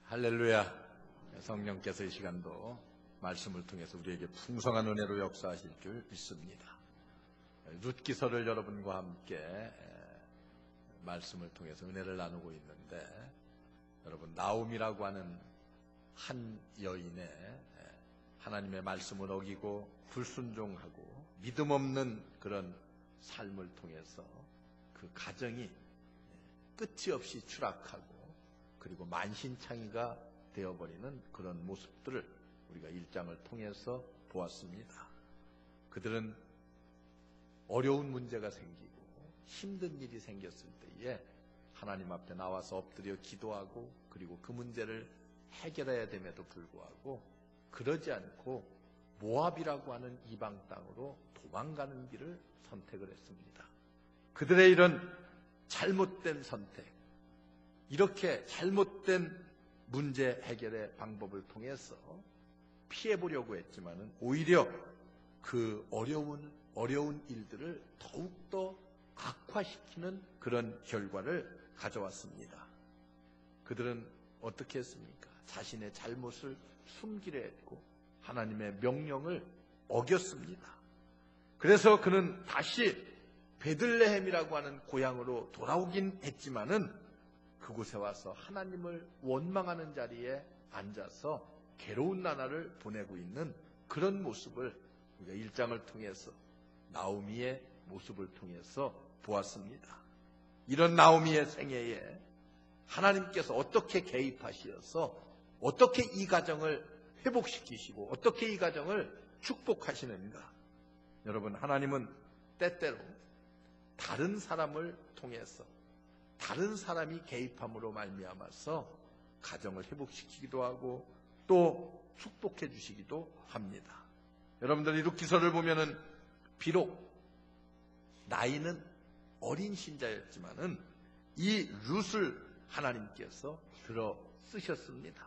할렐루야. 성령께서 이 시간도 말씀을 통해서 우리에게 풍성한 은혜로 역사하실 줄 믿습니다. 룻기서를 여러분과 함께 말씀을 통해서 은혜를 나누고 있는데, 여러분, 나오미라고 하는 한 여인의 하나님의 말씀을 어기고 불순종하고 믿음 없는 그런 삶을 통해서 그 가정이 끝이 없이 추락하고 그리고 만신창이가 되어버리는 그런 모습들을 우리가 1장을 통해서 보았습니다. 그들은 어려운 문제가 생기고 힘든 일이 생겼을 때에 하나님 앞에 나와서 엎드려 기도하고 그리고 그 문제를 해결해야 됨에도 불구하고 그러지 않고 모압이라고 하는 이방 땅으로 도망가는 길을 선택을 했습니다. 그들의 이런 잘못된 선택, 이렇게 잘못된 문제 해결의 방법을 통해서 피해보려고 했지만은 오히려 그 어려운 일들을 더욱더 악화시키는 그런 결과를 가져왔습니다. 그들은 어떻게 했습니까? 자신의 잘못을 숨기려 했고 하나님의 명령을 어겼습니다. 그래서 그는 다시 베들레헴이라고 하는 고향으로 돌아오긴 했지만은 그곳에 와서 하나님을 원망하는 자리에 앉아서 괴로운 나날을 보내고 있는 그런 모습을 우리가 1장을 통해서 나오미의 모습을 통해서 보았습니다. 이런 나오미의 생애에 하나님께서 어떻게 개입하시어서 어떻게 이 가정을 회복시키시고 어떻게 이 가정을 축복하시는가. 여러분, 하나님은 때때로 다른 사람을 통해서 다른 사람이 개입함으로 말미암아서 가정을 회복시키기도 하고 또 축복해 주시기도 합니다. 여러분들 이 룻기서를 보면은 비록 나이는 어린 신자였지만은 이 룻을 하나님께서 들어 쓰셨습니다.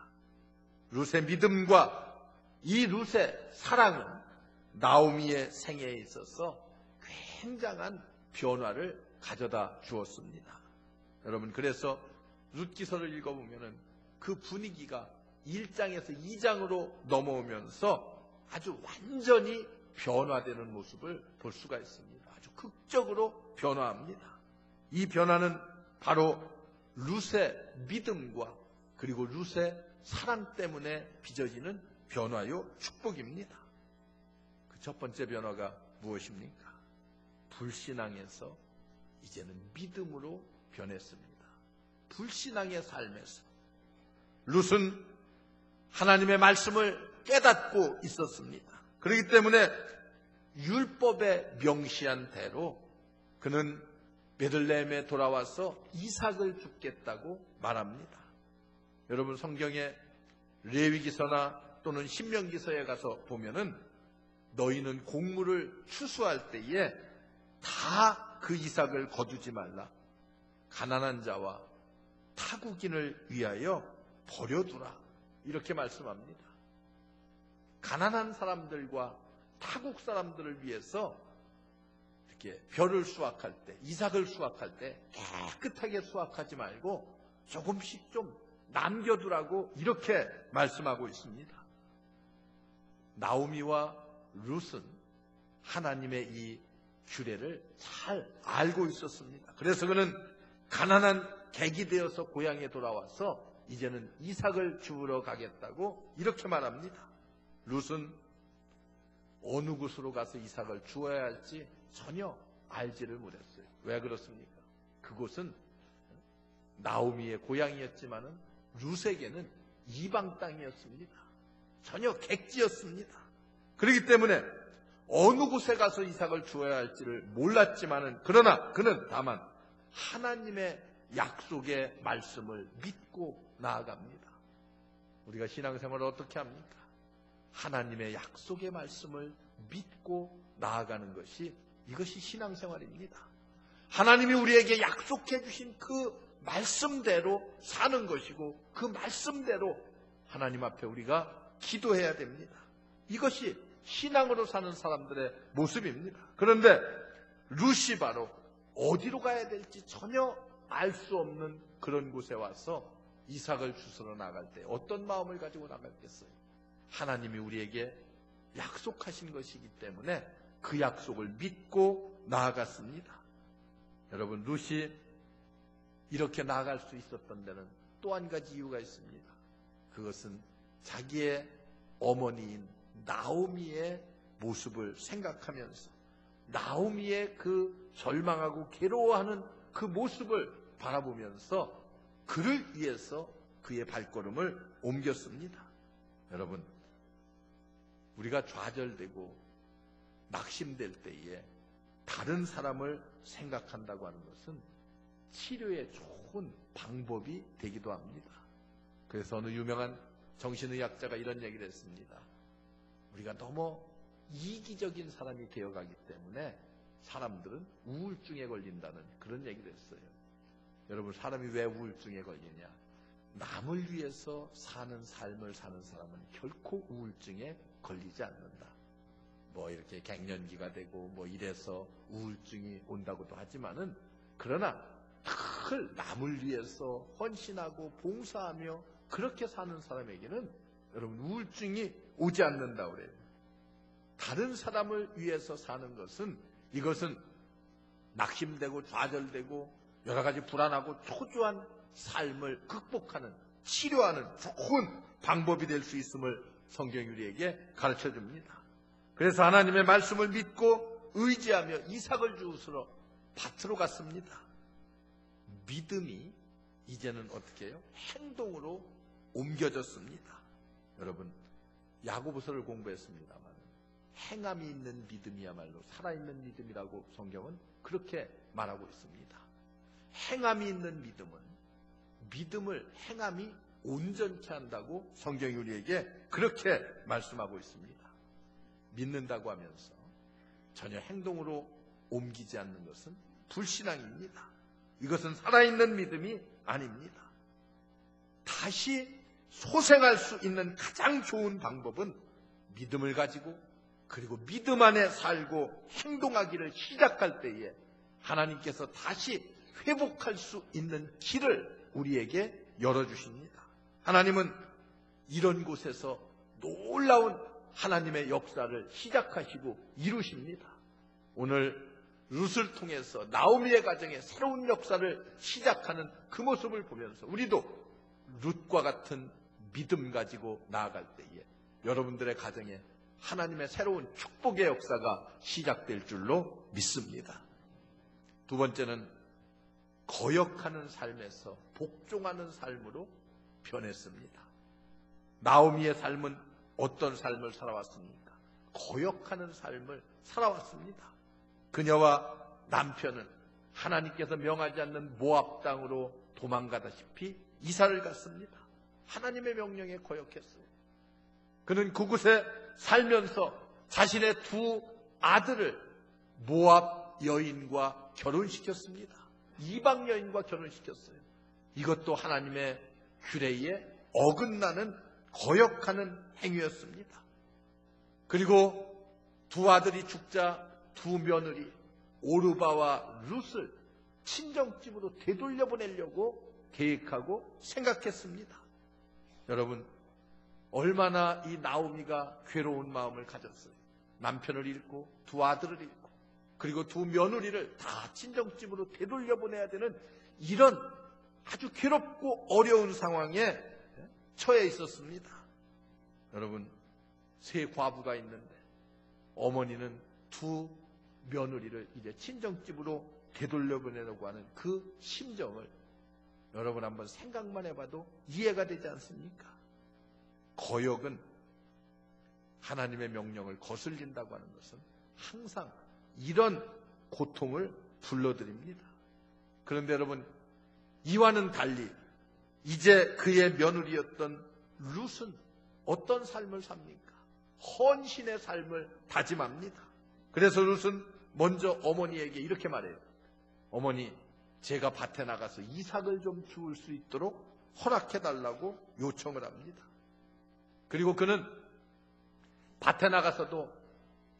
룻의 믿음과 이 룻의 사랑은 나오미의 생애에 있어서 굉장한 변화를 가져다 주었습니다. 여러분, 그래서 룻기서를 읽어보면은 그 분위기가 1장에서 2장으로 넘어오면서 아주 완전히 변화되는 모습을 볼 수가 있습니다. 아주 극적으로 변화합니다. 이 변화는 바로 룻의 믿음과 그리고 룻의 사랑 때문에 빚어지는 변화요 축복입니다. 그 첫 번째 변화가 무엇입니까? 불신앙에서 이제는 믿음으로 변했습니다. 불신앙의 삶에서 룻은 하나님의 말씀을 깨닫고 있었습니다. 그렇기 때문에 율법에 명시한 대로 그는 베들레헴에 돌아와서 이삭을 죽겠다고 말합니다. 여러분, 성경에 레위기서나 또는 신명기서에 가서 보면은 너희는 곡물을 추수할 때에 다 그 이삭을 거두지 말라. 가난한 자와 타국인을 위하여 버려두라. 이렇게 말씀합니다. 가난한 사람들과 타국 사람들을 위해서 이렇게 벼를 수확할 때, 이삭을 수확할 때 깨끗하게 수확하지 말고 조금씩 좀 남겨두라고 이렇게 말씀하고 있습니다. 나오미와 룻은 하나님의 이 규례를 잘 알고 있었습니다. 그래서 그는 가난한 객이 되어서 고향에 돌아와서 이제는 이삭을 주우러 가겠다고 이렇게 말합니다. 룻은 어느 곳으로 가서 이삭을 주어야 할지 전혀 알지를 못했어요. 왜 그렇습니까? 그곳은 나오미의 고향이었지만은 룻에게는 이방 땅이었습니다. 전혀 객지였습니다. 그렇기 때문에 어느 곳에 가서 이삭을 주어야 할지를 몰랐지만은 그러나 그는 다만 하나님의 약속의 말씀을 믿고 나아갑니다. 우리가 신앙생활을 어떻게 합니까? 하나님의 약속의 말씀을 믿고 나아가는 것이, 이것이 신앙생활입니다. 하나님이 우리에게 약속해 주신 그 말씀대로 사는 것이고 그 말씀대로 하나님 앞에 우리가 기도해야 됩니다. 이것이 신앙으로 사는 사람들의 모습입니다. 그런데 룻이 바로 어디로 가야 될지 전혀 알 수 없는 그런 곳에 와서 이삭을 주스러 나갈 때 어떤 마음을 가지고 나갔겠어요? 하나님이 우리에게 약속하신 것이기 때문에 그 약속을 믿고 나아갔습니다. 여러분, 룻이 이렇게 나아갈 수 있었던 데는 또 한 가지 이유가 있습니다. 그것은 자기의 어머니인 나오미의 모습을 생각하면서 나오미의 그 절망하고 괴로워하는 그 모습을 바라보면서 그를 위해서 그의 발걸음을 옮겼습니다. 여러분, 우리가 좌절되고 낙심될 때에 다른 사람을 생각한다고 하는 것은 치료에 좋은 방법이 되기도 합니다. 그래서 어느 유명한 정신의학자가 이런 얘기를 했습니다. 우리가 너무 이기적인 사람이 되어가기 때문에 사람들은 우울증에 걸린다는 그런 얘기를 했어요. 여러분, 사람이 왜 우울증에 걸리냐? 남을 위해서 사는 삶을 사는 사람은 결코 우울증에 걸리지 않는다. 뭐 이렇게 갱년기가 되고 뭐 이래서 우울증이 온다고도 하지만은, 그러나 늘 남을 위해서 헌신하고 봉사하며 그렇게 사는 사람에게는 여러분 우울증이 오지 않는다 그래요. 다른 사람을 위해서 사는 것은, 이것은 낙심되고 좌절되고 여러 가지 불안하고 초조한 삶을 극복하는, 치료하는 좋은 방법이 될 수 있음을 성경이 우리에게 가르쳐 줍니다. 그래서 하나님의 말씀을 믿고 의지하며 이삭을 주우러 밭으로 갔습니다. 믿음이 이제는 어떻게 해요? 행동으로 옮겨졌습니다. 여러분, 야고보서를 공부했습니다만 행함이 있는 믿음이야말로 살아있는 믿음이라고 성경은 그렇게 말하고 있습니다. 행함이 있는 믿음은 믿음을 행함이 온전케 한다고 성경이 우리에게 그렇게 말씀하고 있습니다. 믿는다고 하면서 전혀 행동으로 옮기지 않는 것은 불신앙입니다. 이것은 살아있는 믿음이 아닙니다. 다시 소생할 수 있는 가장 좋은 방법은 믿음을 가지고, 그리고 믿음 안에 살고 행동하기를 시작할 때에 하나님께서 다시 회복할 수 있는 길을 우리에게 열어주십니다. 하나님은 이런 곳에서 놀라운 하나님의 역사를 시작하시고 이루십니다. 오늘 룻을 통해서 나오미의 가정에 새로운 역사를 시작하는 그 모습을 보면서 우리도 룻과 같은 믿음 가지고 나아갈 때에 여러분들의 가정에 하나님의 새로운 축복의 역사가 시작될 줄로 믿습니다. 두 번째는 거역하는 삶에서 복종하는 삶으로 변했습니다. 나오미의 삶은 어떤 삶을 살아왔습니까? 거역하는 삶을 살아왔습니다. 그녀와 남편은 하나님께서 명하지 않는 모압 땅으로 도망가다시피 이사를 갔습니다. 하나님의 명령에 거역했어요. 그는 그곳에 살면서 자신의 두 아들을 모압 여인과 결혼시켰습니다. 이방 여인과 결혼시켰어요. 이것도 하나님의 규례에 어긋나는 거역하는 행위였습니다. 그리고 두 아들이 죽자 두 며느리 오르바와 룻을 친정집으로 되돌려보내려고 계획하고 생각했습니다. 여러분, 얼마나 이 나오미가 괴로운 마음을 가졌어요. 남편을 잃고 두 아들을 잃고 그리고 두 며느리를 다 친정집으로 되돌려보내야 되는 이런 아주 괴롭고 어려운 상황에 처해 있었습니다. 여러분, 세 과부가 있는데 어머니는 두 며느리를 이제 친정집으로 되돌려보내려고 하는 그 심정을 여러분 한번 생각만 해봐도 이해가 되지 않습니까? 거역은 하나님의 명령을 거슬린다고 하는 것은 항상 이런 고통을 불러들입니다. 그런데 여러분, 이와는 달리 이제 그의 며느리였던 룻은 어떤 삶을 삽니까? 헌신의 삶을 다짐합니다. 그래서 룻은 먼저 어머니에게 이렇게 말해요. 어머니, 제가 밭에 나가서 이삭을 좀 주울 수 있도록 허락해달라고 요청을 합니다. 그리고 그는 밭에 나가서도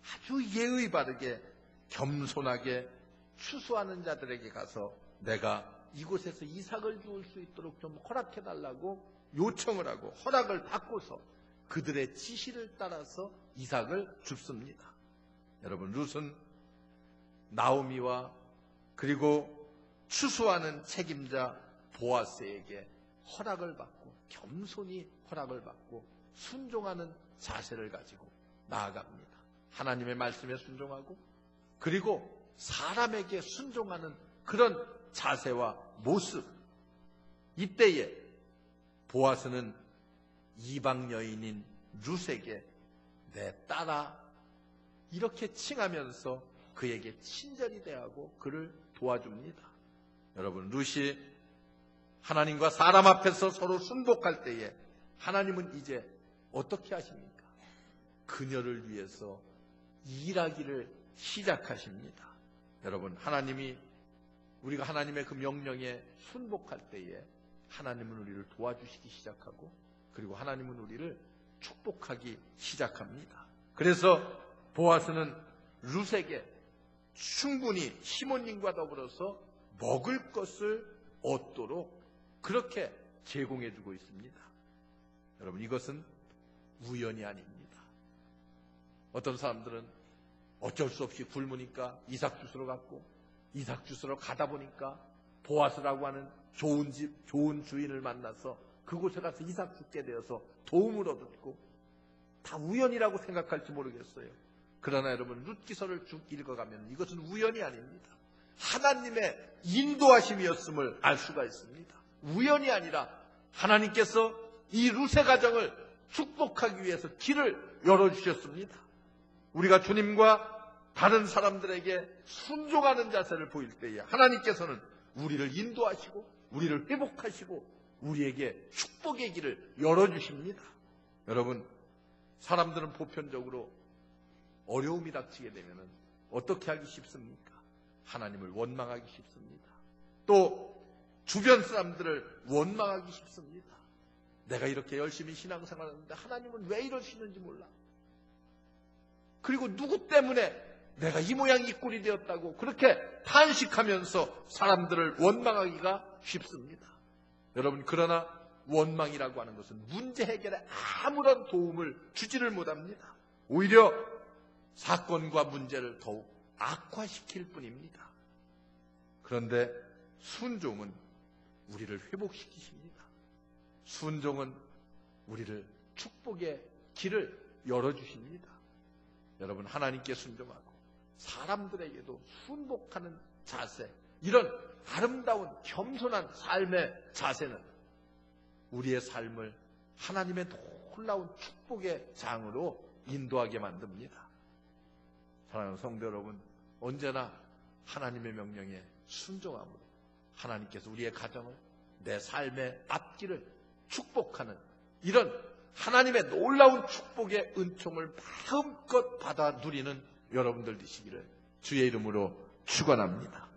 아주 예의 바르게 겸손하게 추수하는 자들에게 가서 내가 이곳에서 이삭을 주울 수 있도록 좀 허락해달라고 요청을 하고 허락을 받고서 그들의 지시를 따라서 이삭을 줍습니다. 여러분, 룻은 나오미와 그리고 추수하는 책임자 보아스에게 허락을 받고 겸손히 허락을 받고 순종하는 자세를 가지고 나아갑니다. 하나님의 말씀에 순종하고 그리고 사람에게 순종하는 그런 자세와 모습. 이때에 보아스는 이방 여인인 룻에게 내 딸아 이렇게 칭하면서 그에게 친절히 대하고 그를 도와줍니다. 여러분, 룻이 하나님과 사람 앞에서 서로 순복할 때에 하나님은 이제 어떻게 하십니까? 그녀를 위해서 일하기를 시작하십니다. 여러분, 하나님이 우리가 하나님의 그 명령에 순복할 때에 하나님은 우리를 도와주시기 시작하고 그리고 하나님은 우리를 축복하기 시작합니다. 그래서 보아스는 룻에게 충분히 시몬님과 더불어서 먹을 것을 얻도록 그렇게 제공해주고 있습니다. 여러분, 이것은 우연이 아닙니다. 어떤 사람들은 어쩔 수 없이 굶으니까 이삭 주스로 갔고 이삭 주스로 가다 보니까 보아스라고 하는 좋은 집, 좋은 주인을 만나서 그곳에 가서 이삭 줍게 되어서 도움을 얻었고 다 우연이라고 생각할지 모르겠어요. 그러나 여러분, 룻기서를 쭉 읽어가면 이것은 우연이 아닙니다. 하나님의 인도하심이었음을 알 수가 있습니다. 우연이 아니라 하나님께서 이 룻의 가정을 축복하기 위해서 길을 열어주셨습니다. 우리가 주님과 다른 사람들에게 순종하는 자세를 보일 때에 하나님께서는 우리를 인도하시고 우리를 회복하시고 우리에게 축복의 길을 열어주십니다. 여러분, 사람들은 보편적으로 어려움이 닥치게 되면 어떻게 하기 쉽습니까? 하나님을 원망하기 쉽습니다. 또 주변 사람들을 원망하기 쉽습니다. 내가 이렇게 열심히 신앙생활하는데 하나님은 왜 이러시는지 몰라. 그리고 누구 때문에 내가 이 모양 이 꼴이 되었다고 그렇게 탄식하면서 사람들을 원망하기가 쉽습니다. 여러분, 그러나 원망이라고 하는 것은 문제 해결에 아무런 도움을 주지를 못합니다. 오히려 사건과 문제를 더욱 악화시킬 뿐입니다. 그런데 순종은 우리를 회복시키십니다. 순종은 우리를 축복의 길을 열어주십니다. 여러분, 하나님께 순종하고 사람들에게도 순복하는 자세, 이런 아름다운 겸손한 삶의 자세는 우리의 삶을 하나님의 놀라운 축복의 장으로 인도하게 만듭니다. 사랑하는 성도 여러분, 언제나 하나님의 명령에 순종함으로 하나님께서 우리의 가정을, 내 삶의 앞길을 축복하는 이런 하나님의 놀라운 축복의 은총을 마음껏 받아 누리는 여러분들 되시기를 주의 이름으로 축원합니다.